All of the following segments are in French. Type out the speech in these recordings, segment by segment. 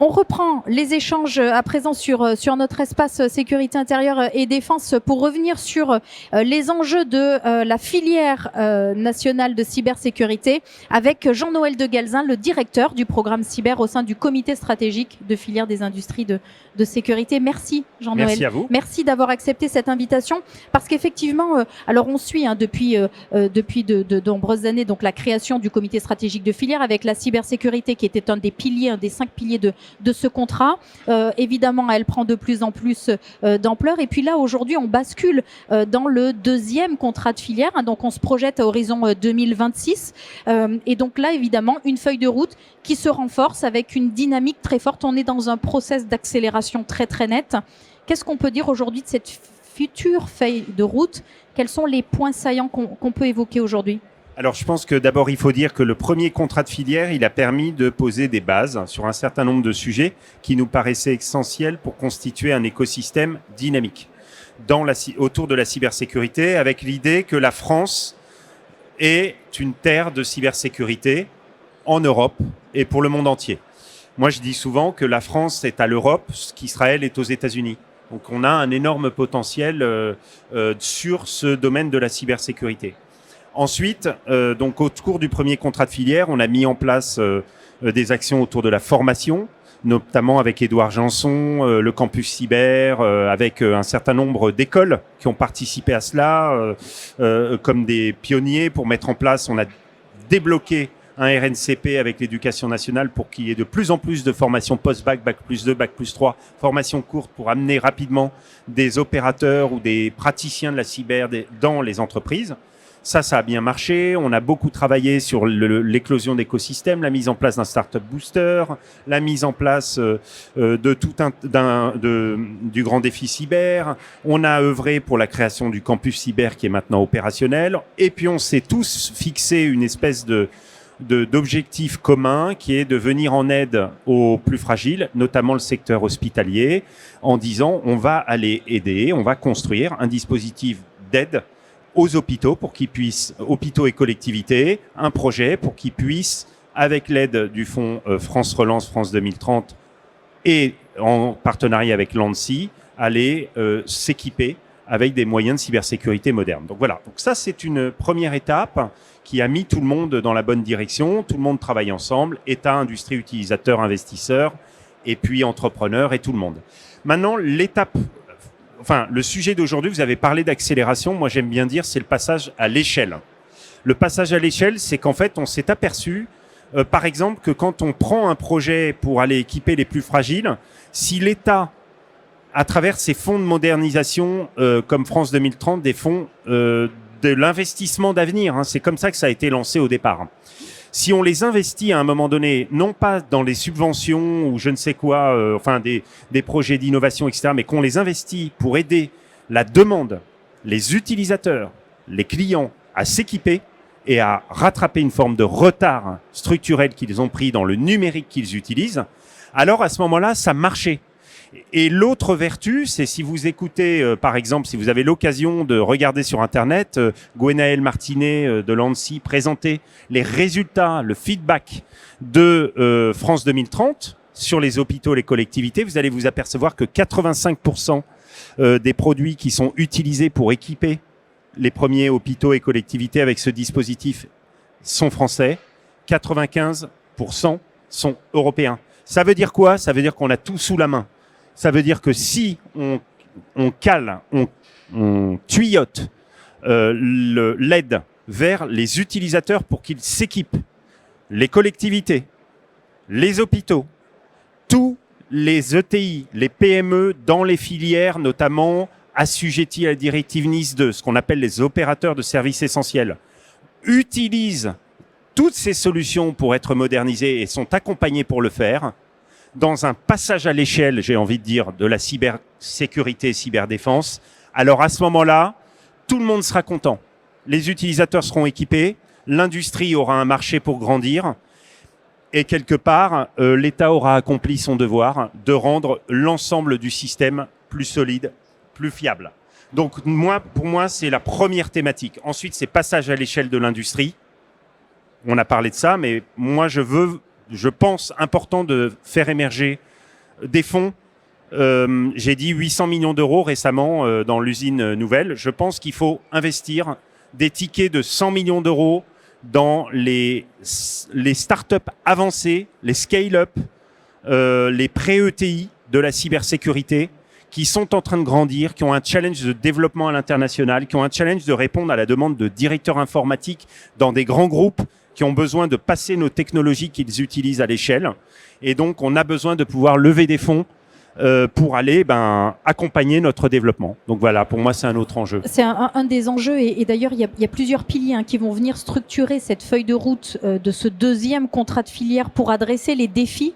On reprend les échanges à présent sur notre espace sécurité intérieure et défense pour revenir sur les enjeux de la filière nationale de cybersécurité avec Jean-Noël de Galzin, le directeur du programme cyber au sein du comité stratégique de filière des industries de sécurité. Merci Jean-Noël. Merci à vous. Merci d'avoir accepté cette invitation parce qu'effectivement, alors on suit depuis de nombreuses années donc la création du comité stratégique de filière avec la cybersécurité qui était un des piliers, un des 5 piliers de ce contrat. Évidemment, elle prend de plus en plus d'ampleur. Et puis là, aujourd'hui, on bascule dans le deuxième contrat de filière. Donc, on se projette à horizon 2026. Et donc là, évidemment, une feuille de route qui se renforce avec une dynamique très forte. On est dans un process d'accélération très, très net. Qu'est-ce qu'on peut dire aujourd'hui de cette future feuille de route? Quels sont les points saillants qu'on peut évoquer aujourd'hui? Alors, je pense que d'abord, il faut dire que le premier contrat de filière, il a permis de poser des bases sur un certain nombre de sujets qui nous paraissaient essentiels pour constituer un écosystème dynamique autour de la cybersécurité, avec l'idée que la France est une terre de cybersécurité en Europe et pour le monde entier. Moi, je dis souvent que la France est à l'Europe, ce qu'Israël est aux États-Unis. Donc, on a un énorme potentiel sur ce domaine de la cybersécurité. Ensuite, donc au cours du premier contrat de filière, on a mis en place des actions autour de la formation, notamment avec Édouard Janson, le campus cyber, avec un certain nombre d'écoles qui ont participé à cela, comme des pionniers pour mettre en place. On a débloqué un RNCP avec l'éducation nationale pour qu'il y ait de plus en plus de formations post-bac, bac plus 2, bac plus 3, formations courtes pour amener rapidement des opérateurs ou des praticiens de la cyber dans les entreprises. Ça a bien marché. On a beaucoup travaillé sur l'éclosion d'écosystèmes, la mise en place d'un startup booster, la mise en place de du grand défi cyber. On a œuvré pour la création du campus cyber qui est maintenant opérationnel. Et puis on s'est tous fixé une espèce d'objectif commun qui est de venir en aide aux plus fragiles, notamment le secteur hospitalier, en disant on va aller aider, on va construire un dispositif d'aide aux hôpitaux pour qu'ils puissent, hôpitaux et collectivités, un projet pour qu'ils puissent, avec l'aide du fonds France Relance, France 2030 et en partenariat avec l'ANSSI, aller s'équiper avec des moyens de cybersécurité modernes. Donc voilà, donc ça c'est une première étape qui a mis tout le monde dans la bonne direction, tout le monde travaille ensemble, État, industrie, utilisateurs, investisseurs, et puis entrepreneurs et tout le monde. Maintenant, le sujet d'aujourd'hui, vous avez parlé d'accélération. Moi, j'aime bien dire, c'est le passage à l'échelle. Le passage à l'échelle, c'est qu'en fait, on s'est aperçu, par exemple, que quand on prend un projet pour aller équiper les plus fragiles, si l'État, à travers ses fonds de modernisation, comme France 2030, des fonds de l'investissement d'avenir, c'est comme ça que ça a été lancé au départ. Si on les investit à un moment donné, non pas dans les subventions ou je ne sais quoi, des projets d'innovation, etc., mais qu'on les investit pour aider la demande, les utilisateurs, les clients à s'équiper et à rattraper une forme de retard structurel qu'ils ont pris dans le numérique qu'ils utilisent, alors à ce moment-là, ça marchait. Et l'autre vertu, c'est si vous écoutez, par exemple, si vous avez l'occasion de regarder sur Internet, Gwenaëlle Martinet de l'ANSSI présenter les résultats, le feedback de France 2030 sur les hôpitaux et les collectivités, vous allez vous apercevoir que 85% des produits qui sont utilisés pour équiper les premiers hôpitaux et collectivités avec ce dispositif sont français, 95% sont européens. Ça veut dire quoi? Ça veut dire qu'on a tout sous la main. Ça veut dire que si on tuyaute l'aide vers les utilisateurs pour qu'ils s'équipent, les collectivités, les hôpitaux, tous les ETI, les PME dans les filières, notamment assujettis à la directive NIS 2, ce qu'on appelle les opérateurs de services essentiels, utilisent toutes ces solutions pour être modernisés et sont accompagnés pour le faire, dans un passage à l'échelle, j'ai envie de dire, de la cybersécurité, cyberdéfense, alors à ce moment-là, tout le monde sera content. Les utilisateurs seront équipés, l'industrie aura un marché pour grandir, et quelque part, l'État aura accompli son devoir de rendre l'ensemble du système plus solide, plus fiable. Donc pour moi, c'est la première thématique. Ensuite, c'est passage à l'échelle de l'industrie. On a parlé de ça, mais moi, je pense important de faire émerger des fonds. J'ai dit 800 millions d'euros récemment dans l'usine nouvelle. Je pense qu'il faut investir des tickets de 100 millions d'euros dans les startups avancées, les scale-up, les pré-ETI de la cybersécurité qui sont en train de grandir, qui ont un challenge de développement à l'international, qui ont un challenge de répondre à la demande de directeurs informatiques dans des grands groupes qui ont besoin de passer nos technologies qu'ils utilisent à l'échelle. Et donc, on a besoin de pouvoir lever des fonds pour aller accompagner notre développement. Donc voilà, pour moi, c'est un autre enjeu. C'est un des enjeux et d'ailleurs, il y a plusieurs piliers qui vont venir structurer cette feuille de route de ce deuxième contrat de filière pour adresser les défis.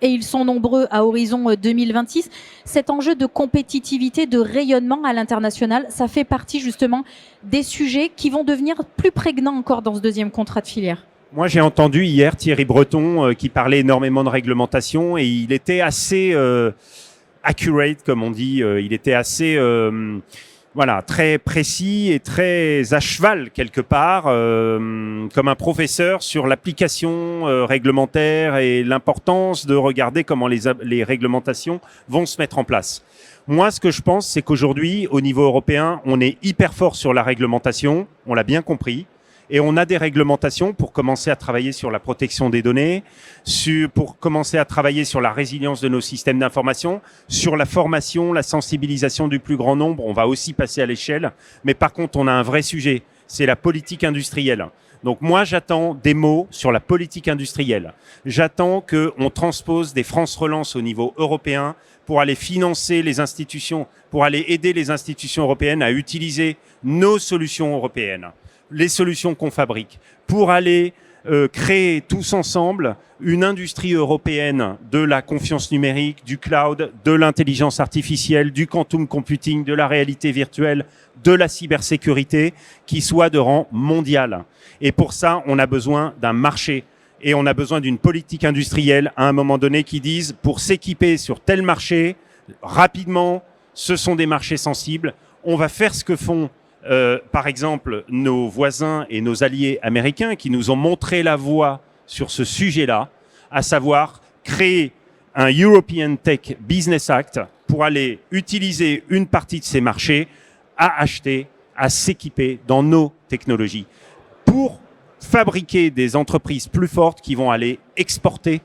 Et ils sont nombreux à horizon 2026. Cet enjeu de compétitivité, de rayonnement à l'international, ça fait partie justement des sujets qui vont devenir plus prégnants encore dans ce deuxième contrat de filière. Moi, j'ai entendu hier Thierry Breton qui parlait énormément de réglementation et il était assez accurate, comme on dit. Il était assez très précis et très à cheval quelque part, comme un professeur sur l'application réglementaire et l'importance de regarder comment les réglementations vont se mettre en place. Moi, ce que je pense, c'est qu'aujourd'hui, au niveau européen, on est hyper fort sur la réglementation, on l'a bien compris. Et on a des réglementations pour commencer à travailler sur la protection des données, pour commencer à travailler sur la résilience de nos systèmes d'information, sur la formation, la sensibilisation du plus grand nombre. On va aussi passer à l'échelle. Mais par contre, on a un vrai sujet, c'est la politique industrielle. Donc moi, j'attends des mots sur la politique industrielle. J'attends qu'on transpose des France Relance au niveau européen pour aller financer les institutions, pour aller aider les institutions européennes à utiliser nos solutions européennes, les solutions qu'on fabrique, pour aller créer tous ensemble une industrie européenne de la confiance numérique, du cloud, de l'intelligence artificielle, du quantum computing, de la réalité virtuelle, de la cybersécurité, qui soit de rang mondial. Et pour ça, on a besoin d'un marché et on a besoin d'une politique industrielle à un moment donné qui dise, pour s'équiper sur tel marché, rapidement, ce sont des marchés sensibles, on va faire ce que font par exemple, nos voisins et nos alliés américains qui nous ont montré la voie sur ce sujet-là, à savoir créer un European Tech Business Act pour aller utiliser une partie de ces marchés à acheter, à s'équiper dans nos technologies pour fabriquer des entreprises plus fortes qui vont aller exporter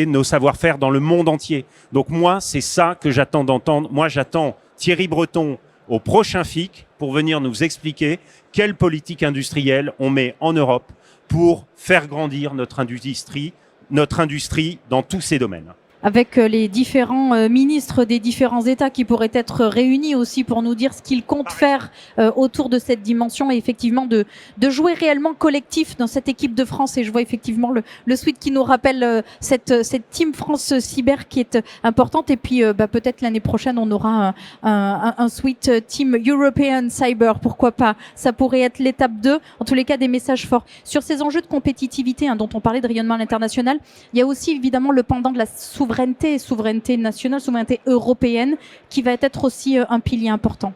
nos savoir-faire dans le monde entier. Donc moi, c'est ça que j'attends d'entendre. Moi, j'attends Thierry Breton au prochain FIC pour venir nous expliquer quelle politique industrielle on met en Europe pour faire grandir notre industrie dans tous ces domaines. Avec les différents ministres des différents États qui pourraient être réunis aussi pour nous dire ce qu'ils comptent faire autour de cette dimension et effectivement de jouer réellement collectif dans cette équipe de France. Et je vois effectivement le suite qui nous rappelle cette Team France Cyber qui est importante. Et puis peut-être l'année prochaine, on aura un suite Team European Cyber. Pourquoi pas? Ça pourrait être l'étape 2. En tous les cas, des messages forts. Sur ces enjeux de compétitivité dont on parlait de rayonnement à l'international, il y a aussi évidemment le pendant de la souveraineté nationale, souveraineté européenne, qui va être aussi un pilier important.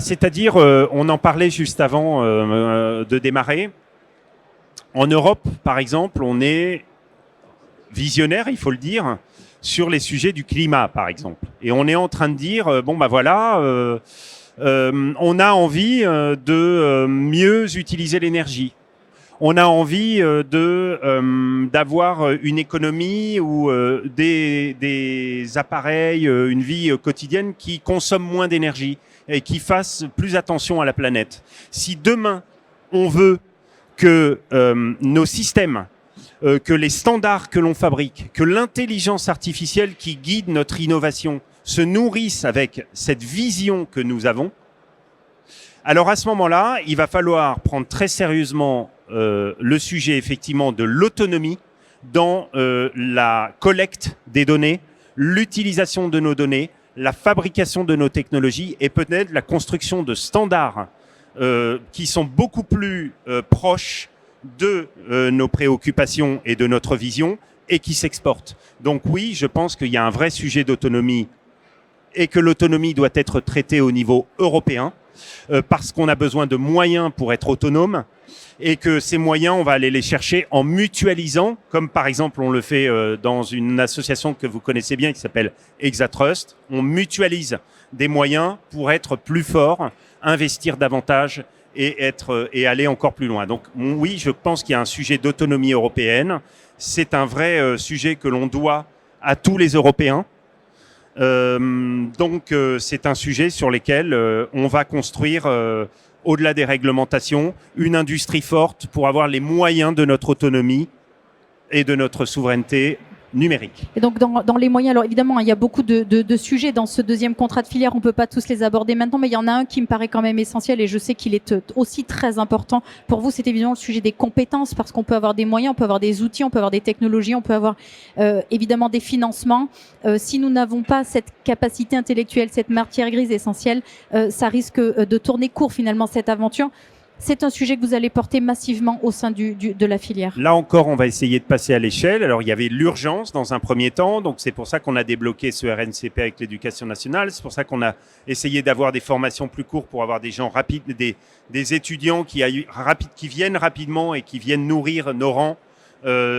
C'est-à-dire, on en parlait juste avant de démarrer. En Europe, par exemple, on est visionnaire, il faut le dire, sur les sujets du climat, par exemple. Et on est en train de dire, on a envie de mieux utiliser l'énergie. On a envie d'avoir une économie ou des appareils, une vie quotidienne qui consomment moins d'énergie et qui fassent plus attention à la planète. Si demain, on veut que nos systèmes, que les standards que l'on fabrique, que l'intelligence artificielle qui guide notre innovation se nourrissent avec cette vision que nous avons, alors à ce moment-là, il va falloir prendre très sérieusement le sujet effectivement de l'autonomie dans la collecte des données, l'utilisation de nos données, la fabrication de nos technologies et peut-être la construction de standards qui sont beaucoup plus proches de nos préoccupations et de notre vision et qui s'exportent. Donc oui, je pense qu'il y a un vrai sujet d'autonomie et que l'autonomie doit être traitée au niveau européen. parce qu'on a besoin de moyens pour être autonome, et que ces moyens, on va aller les chercher en mutualisant, comme par exemple on le fait dans une association que vous connaissez bien qui s'appelle Exatrust. On mutualise des moyens pour être plus fort, investir davantage et aller encore plus loin. Donc oui, je pense qu'il y a un sujet d'autonomie européenne. C'est un vrai sujet que l'on doit à tous les Européens. Donc c'est un sujet sur lequel on va construire, au-delà des réglementations, une industrie forte pour avoir les moyens de notre autonomie et de notre souveraineté numérique. Et donc dans les moyens, alors évidemment, il y a beaucoup de sujets dans ce deuxième contrat de filière, on peut pas tous les aborder maintenant, mais il y en a un qui me paraît quand même essentiel et je sais qu'il est aussi très important pour vous, c'est évidemment le sujet des compétences, parce qu'on peut avoir des moyens, on peut avoir des outils, on peut avoir des technologies, on peut avoir évidemment des financements. Si nous n'avons pas cette capacité intellectuelle, cette matière grise essentielle, ça risque de tourner court finalement cette aventure. C'est un sujet que vous allez porter massivement au sein de la filière. Là encore, on va essayer de passer à l'échelle. Alors, il y avait l'urgence dans un premier temps. Donc, c'est pour ça qu'on a débloqué ce RNCP avec l'éducation nationale. C'est pour ça qu'on a essayé d'avoir des formations plus courtes pour avoir des gens rapides, des étudiants qui viennent rapidement et qui viennent nourrir nos rangs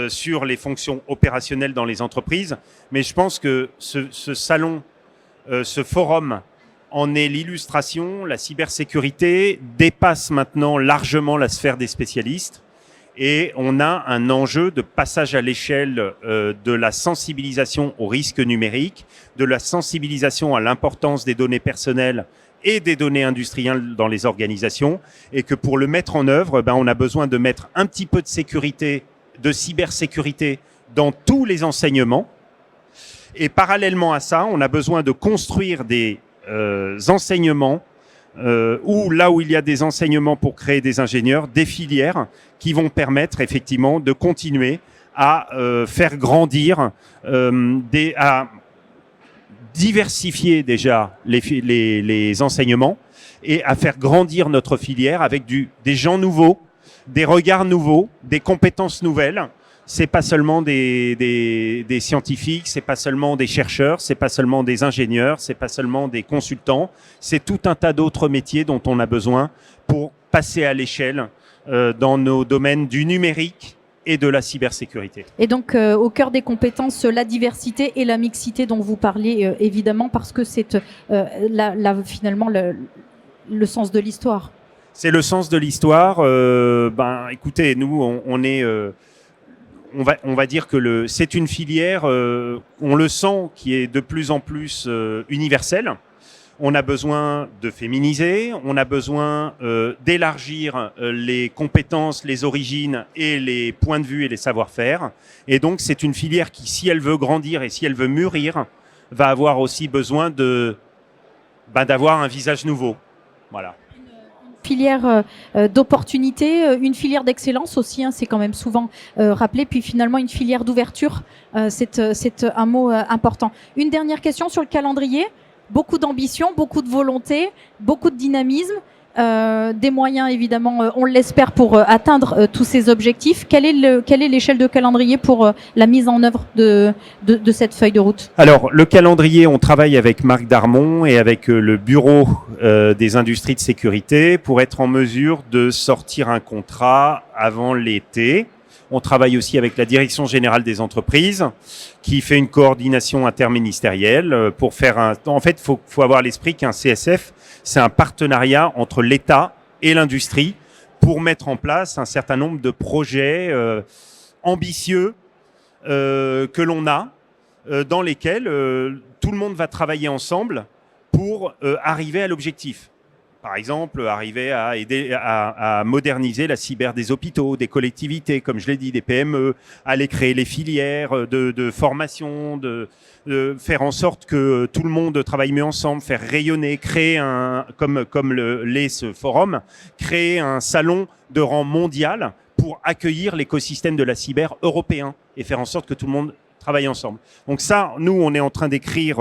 sur les fonctions opérationnelles dans les entreprises. Mais je pense que ce salon, ce forum, en est l'illustration. La cybersécurité dépasse maintenant largement la sphère des spécialistes et on a un enjeu de passage à l'échelle de la sensibilisation aux risques numériques, de la sensibilisation à l'importance des données personnelles et des données industrielles dans les organisations, et que pour le mettre en œuvre, on a besoin de mettre un petit peu de sécurité, de cybersécurité dans tous les enseignements. Et parallèlement à ça, on a besoin de construire des enseignements ou là où il y a des enseignements pour créer des ingénieurs, des filières qui vont permettre effectivement de continuer à faire grandir, à diversifier déjà les enseignements et à faire grandir notre filière avec des gens nouveaux, des regards nouveaux, des compétences nouvelles. C'est pas seulement des scientifiques, c'est pas seulement des chercheurs, c'est pas seulement des ingénieurs, c'est pas seulement des consultants, c'est tout un tas d'autres métiers dont on a besoin pour passer à l'échelle dans nos domaines du numérique et de la cybersécurité. Et donc au cœur des compétences, la diversité et la mixité dont vous parliez évidemment, parce que c'est finalement le sens de l'histoire. C'est le sens de l'histoire. Écoutez, nous on est on va dire que c'est une filière, on le sent, qui est de plus en plus universelle. On a besoin de féminiser, on a besoin d'élargir les compétences, les origines et les points de vue et les savoir-faire. Et donc, c'est une filière qui, si elle veut grandir et si elle veut mûrir, va avoir aussi besoin d'avoir un visage nouveau. Voilà. Filière d'opportunité, une filière d'excellence aussi, c'est quand même souvent rappelé, puis finalement une filière d'ouverture, c'est un mot important. Une dernière question sur le calendrier, beaucoup d'ambition, beaucoup de volonté, beaucoup de dynamisme, des moyens évidemment, on l'espère, pour atteindre tous ces objectifs. Quelle est l'échelle de calendrier pour la mise en œuvre de cette feuille de route? Alors, le calendrier, on travaille avec Marc Darmon et avec le Bureau des industries de sécurité pour être en mesure de sortir un contrat avant l'été. On travaille aussi avec la Direction générale des entreprises qui fait une coordination interministérielle pour faire En fait, faut avoir à l'esprit qu'un CSF, c'est un partenariat entre l'État et l'industrie pour mettre en place un certain nombre de projets ambitieux que l'on a, dans lesquels tout le monde va travailler ensemble pour arriver à l'objectif. Par exemple, arriver à aider à moderniser la cyber des hôpitaux, des collectivités, comme je l'ai dit, des PME, aller créer les filières de formation, de faire en sorte que tout le monde travaille mieux ensemble, faire rayonner, créer comme l'est ce forum, créer un salon de rang mondial pour accueillir l'écosystème de la cyber européen et faire en sorte que tout le monde travaille ensemble. Donc ça, nous, on est en train d'écrire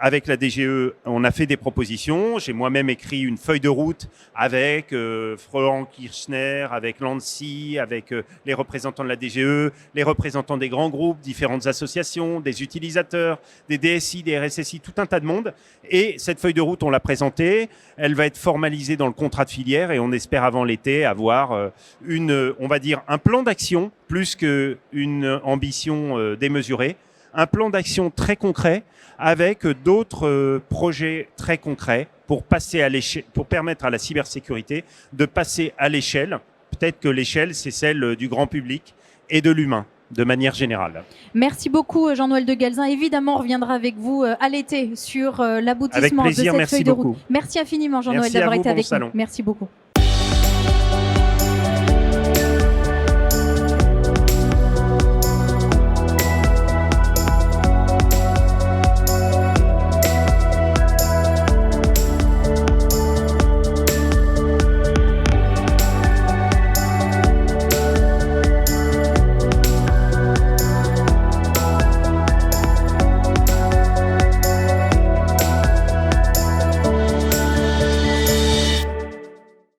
avec la DGE, on a fait des propositions. J'ai moi-même écrit une feuille de route avec Florent Kirchner, avec l'ANSSI, avec les représentants de la DGE, les représentants des grands groupes, différentes associations, des utilisateurs, des DSI, des RSSI, tout un tas de monde. Et cette feuille de route, on l'a présentée. Elle va être formalisée dans le contrat de filière et on espère avant l'été avoir on va dire, un plan d'action plus qu'une ambition démesurée. Un plan d'action très concret avec d'autres projets très concrets pour passer à l'échelle, pour permettre à la cybersécurité de passer à l'échelle. Peut-être que l'échelle, c'est celle du grand public et de l'humain, de manière générale. Merci beaucoup, Jean-Noël de Galzin. Évidemment, on reviendra avec vous à l'été sur l'aboutissement de cette feuille de route. Merci infiniment, Jean-Noël, d'avoir été avec nous. Merci beaucoup.